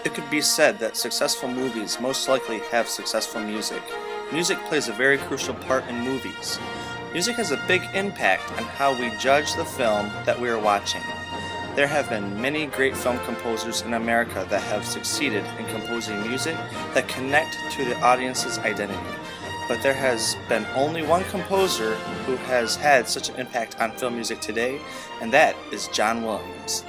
It could be said that successful movies most likely have successful music. Music plays a very crucial part in movies. Music has a big impact on how we judge the film that we are watching. There have been many great film composers in America that have succeeded in composing music that connect to the audience's identity. But there has been only one composer who has had such an impact on film music today, and that is John Williams.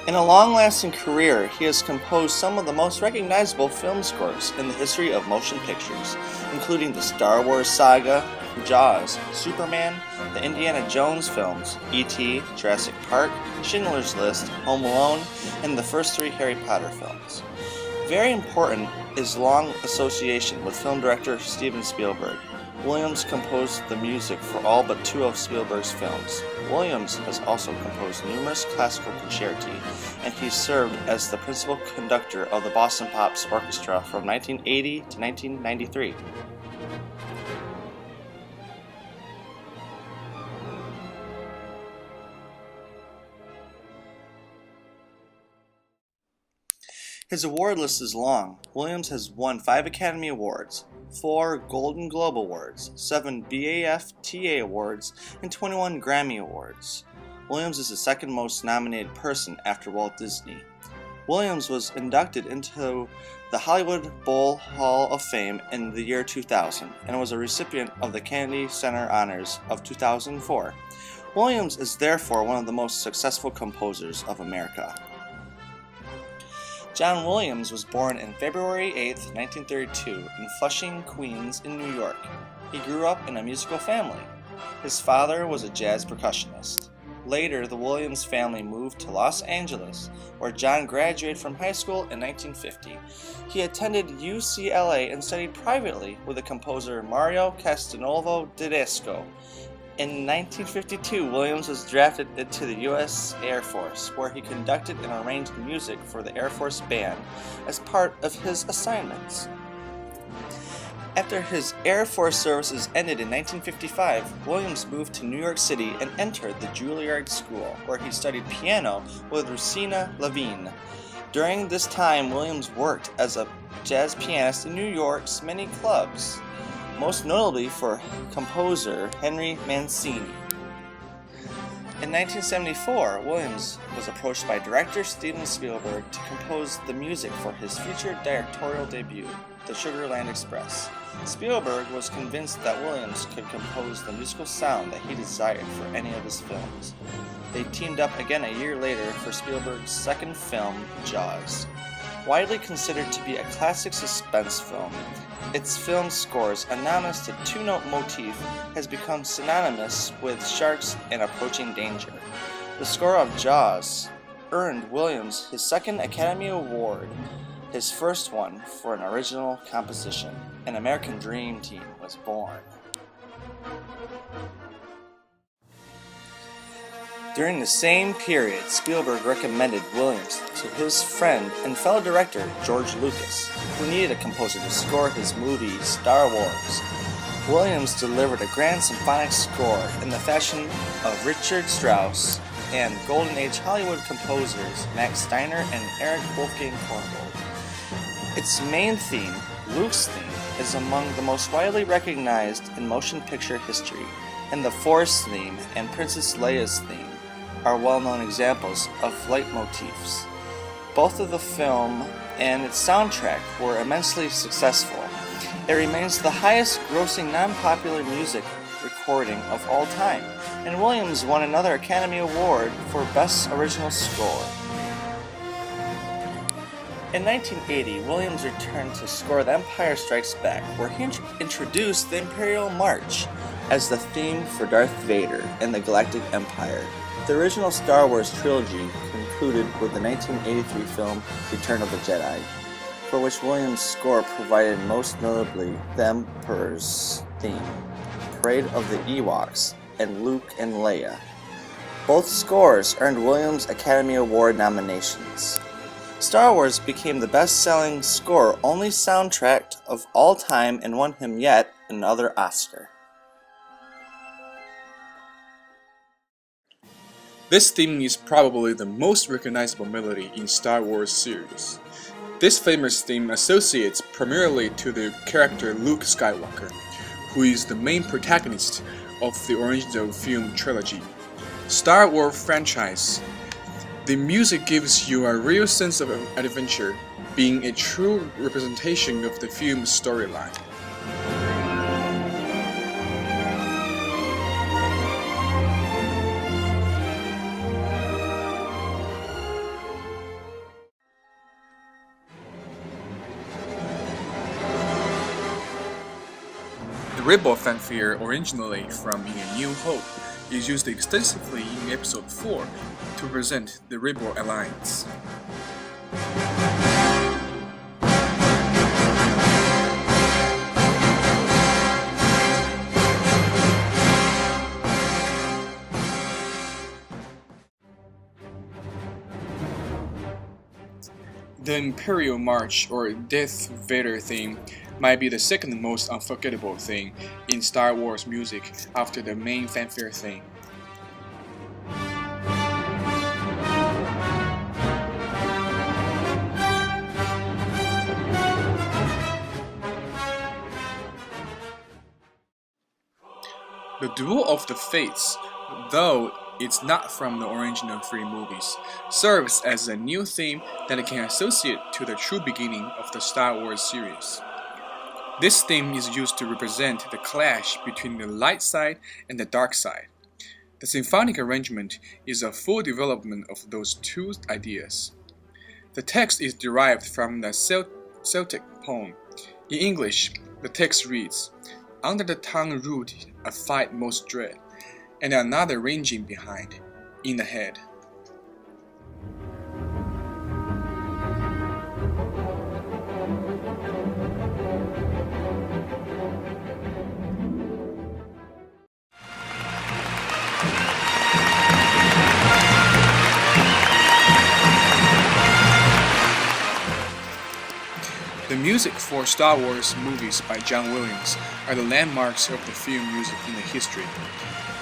In a long-lasting career, he has composed some of the most recognizable film scores in the history of motion pictures, including the Star Wars saga, Jaws, Superman, the Indiana Jones films, E.T., Jurassic Park, Schindler's List, Home Alone, and the first 3 Harry Potter films. Very important is long association with film director Steven Spielberg. Williams composed the music for all but 2 of Spielberg's films. Williams has also composed numerous classical concerti, and he served as the principal conductor of the Boston Pops Orchestra from 1980 to 1993. His award list is long. Williams has won 5 Academy Awards, 4 Golden Globe Awards, 7 BAFTA Awards, and 21 Grammy Awards. Williams is the second most nominated person after Walt Disney. Williams was inducted into the Hollywood Bowl Hall of Fame in the year 2000 and was a recipient of the Kennedy Center Honors of 2004. Williams is therefore one of the most successful composers of America. John Williams was born on February 8, 1932 in Flushing, Queens, in New York. He grew up in a musical family. His father was a jazz percussionist. Later, the Williams family moved to Los Angeles, where John graduated from high school in 1950. He attended UCLA and studied privately with the composer Mario Castelnuovo Tedesco. In 1952, Williams was drafted into the U.S. Air Force, where he conducted and arranged music for the Air Force Band as part of his assignments. After his Air Force services ended in 1955, Williams moved to New York City and entered the Juilliard School, where he studied piano with Rusina Levine. During this time, Williams worked as a jazz pianist in New York's many clubs, most notably for composer Henry Mancini. In 1974, Williams was approached by director Steven Spielberg to compose the music for his future directorial debut, The Sugar Land Express. Spielberg was convinced that Williams could compose the musical sound that he desired for any of his films. They teamed up again a year later for Spielberg's second film, Jaws. Widely considered to be a classic suspense film, its film score's anonymous to 2-note motif has become synonymous with sharks and approaching danger. The score of Jaws earned Williams his second Academy Award, his first one for an original composition. An American Dream Team was born. During the same period, Spielberg recommended Williams to his friend and fellow director George Lucas, who needed a composer to score his movie Star Wars. Williams delivered a grand symphonic score in the fashion of Richard Strauss and Golden Age Hollywood composers Max Steiner and Erich Wolfgang Korngold. Its main theme, Luke's theme, is among the most widely recognized in motion picture history, and the Force theme and Princess Leia's theme are well-known examples of leitmotifs. Both of the film and its soundtrack were immensely successful. It remains the highest-grossing non-popular music recording of all time, and Williams won another Academy Award for Best Original Score. In 1980, Williams returned to score The Empire Strikes Back, where he introduced the Imperial March as the theme for Darth Vader and the Galactic Empire. The original Star Wars trilogy concluded with the 1983 film Return of the Jedi, for which Williams' score provided most notably the Emperor's theme, Parade of the Ewoks, and Luke and Leia. Both scores earned Williams Academy Award nominations. Star Wars became the best-selling score-only soundtrack of all time and won him yet another Oscar. This theme is probably the most recognizable melody in Star Wars series. This famous theme associates primarily to the character Luke Skywalker, who is the main protagonist of the original film trilogy. Star Wars franchise. The music gives you a real sense of adventure, being a true representation of the film's storyline. The Rebel fanfare, originally from In A New Hope, is used extensively in Episode 4 to represent the Rebel Alliance. The Imperial March or Darth Vader theme might be the second most unforgettable thing in Star Wars music after the main fanfare theme. The Duel of the Fates, though it's not from the original 3 movies, serves as a new theme that can associate to the true beginning of the Star Wars series. This theme is used to represent the clash between the light side and the dark side. The symphonic arrangement is a full development of those two ideas. The text is derived from the Celtic poem. In English, the text reads, "Under the tongue root a fight most dread, and another raging behind, in the head." The music for Star Wars movies by John Williams are the landmarks of the film music in the history.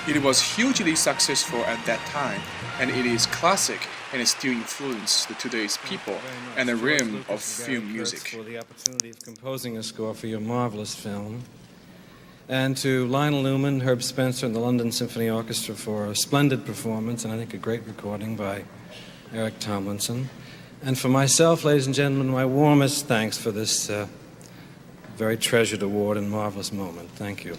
It was hugely successful at that time, and it is classic and still influences today's people and the realm of film music. For the opportunity of composing a score for your marvelous film, and to Lionel Newman, Herb Spencer, and the London Symphony Orchestra for a splendid performance, and I think a great recording by Eric Tomlinson. And for myself, ladies and gentlemen, my warmest thanks for this very treasured award and marvelous moment. Thank you.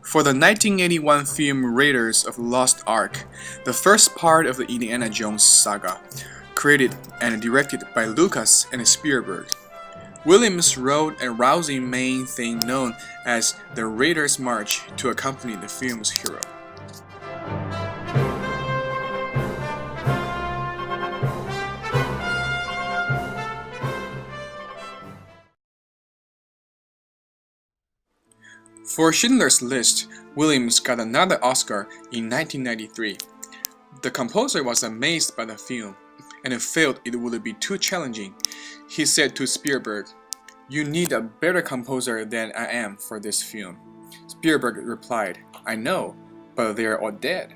For the 1981 film Raiders of the Lost Ark, the first part of the Indiana Jones saga, created and directed by Lucas and Spielberg, Williams wrote a rousing main theme known as the Raiders' March to accompany the film's hero. For Schindler's List, Williams got another Oscar in 1993. The composer was amazed by the film and felt it would be too challenging. He said to Spielberg, "You need a better composer than I am for this film." Spielberg replied, "I know, but they're all dead."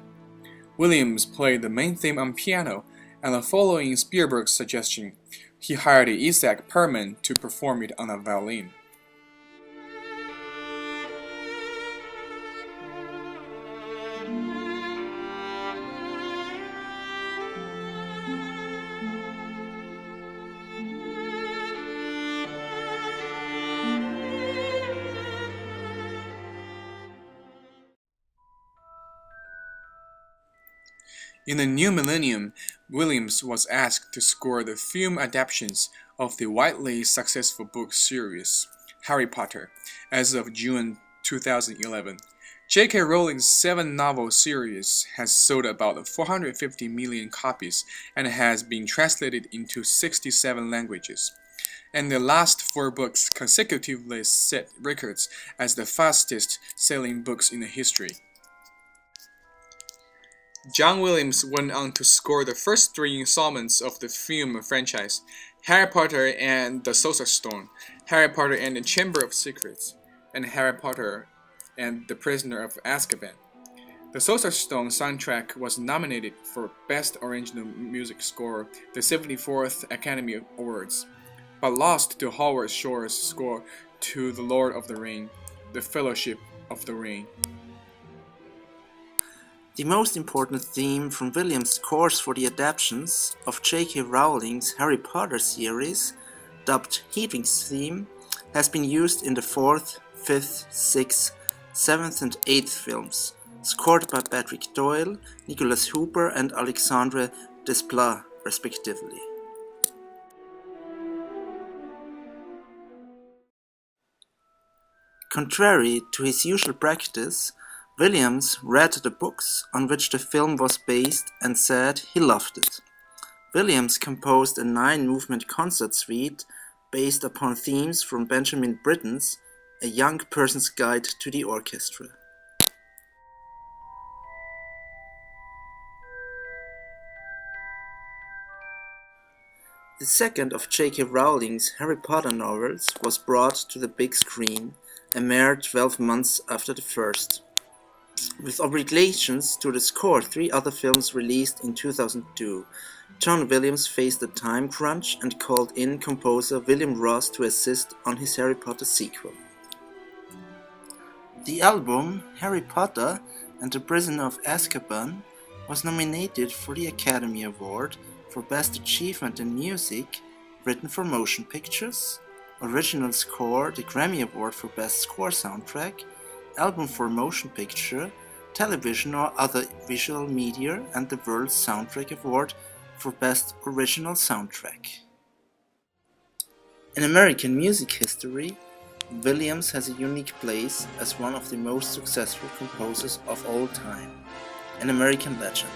Williams played the main theme on piano, and following Spielberg's suggestion, he hired Isaac Perman to perform it on a violin. In the new millennium, Williams was asked to score the film adaptations of the widely successful book series, Harry Potter, as of June 2011. J.K. Rowling's 7-novel series has sold about 450 million copies and has been translated into 67 languages. And the last 4 books consecutively set records as the fastest-selling books in the history. John Williams went on to score the first 3 installments of the film franchise, Harry Potter and the Sorcerer's Stone, Harry Potter and the Chamber of Secrets, and Harry Potter and the Prisoner of Azkaban. The Sorcerer's Stone soundtrack was nominated for Best Original Music Score, the 74th Academy Awards, but lost to Howard Shore's score to The Lord of the Ring, The Fellowship of the Ring. The most important theme from Williams' scores for the adaptations of J.K. Rowling's Harry Potter series, dubbed Hedwig's theme, has been used in the 4th, 5th, 6th, 7th and 8th films, scored by Patrick Doyle, Nicholas Hooper and Alexandre Desplat, respectively. Contrary to his usual practice, Williams read the books on which the film was based and said he loved it. Williams composed a 9-movement concert suite based upon themes from Benjamin Britten's A Young Person's Guide to the Orchestra. The second of J.K. Rowling's Harry Potter novels was brought to the big screen a mere 12 months after the first. With obligations to the score 3 other films released in 2002, John Williams faced a time crunch and called in composer William Ross to assist on his Harry Potter sequel. The album Harry Potter and the Prisoner of Azkaban was nominated for the Academy Award for Best Achievement in Music, written for motion pictures, Original Score, the Grammy Award for Best Score Soundtrack, Album for Motion Picture, Television or Other Visual Media, and the World Soundtrack Award for Best Original Soundtrack. In American music history, Williams has a unique place as one of the most successful composers of all time, an American legend.